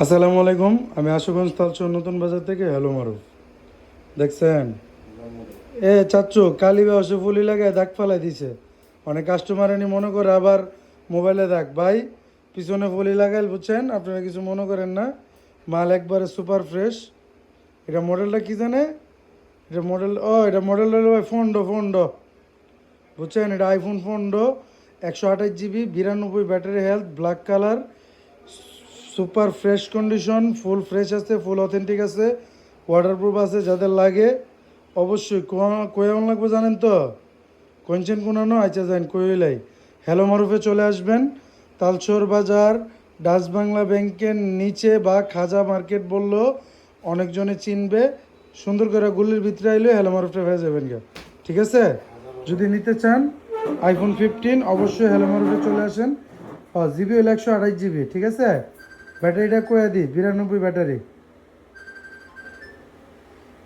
আসসালামু আলাইকুম, আমি আশুগঞ্জ তালচর নতুন বাজার থেকে হ্যালো মারুফ। দেখছেন চাচ্চু কালি ব্যবসা ফুলি লাগায় দাগ ফালাই দিছে। অনেক কাস্টমার এনে মনে করে আবার মোবাইলে দাগ ভাই, পিছনে ফুলি লাগাইল, বুঝছেন? আপনারা কিছু মনে করেন না, মাল একবারে সুপার ফ্রেশ। এটা মডেলটা কি জানে? এটা মডেল হলো ভাই ফন্ডো, বুঝছেন? এটা আইফোন ফন্ডো, 128 GB, 92 battery health, black colour, super fresh condition, full fresh আছে, ফুল অথেন্টিক আছে, ওয়াটারপ্রুফ আছে। যাদের লাগে অবশ্যই কোয়ান লাগবে জানেন তো? কইছেন কোনানো আচ্ছা যান কইলাই হ্যালো মারুফে চলে আসবেন। তালচর বাজার ডাচ বাংলা ব্যাংকের নিচে বা খাজা মার্কেট বললেও অনেকজনে চিনবে। সুন্দর করে গুলির ভিতরে আইলে হ্যালো মারুফে হয়ে যাবেন গা। ঠিক আছে? যদি নিতে চান আইফোন 15 অবশ্যই হ্যালো মারুফে চলে আসেন। জিবি হলো 128 GB। ঠিক আছে? ব্যাটারিটা কয়ে দিই, 92 ব্যাটারি।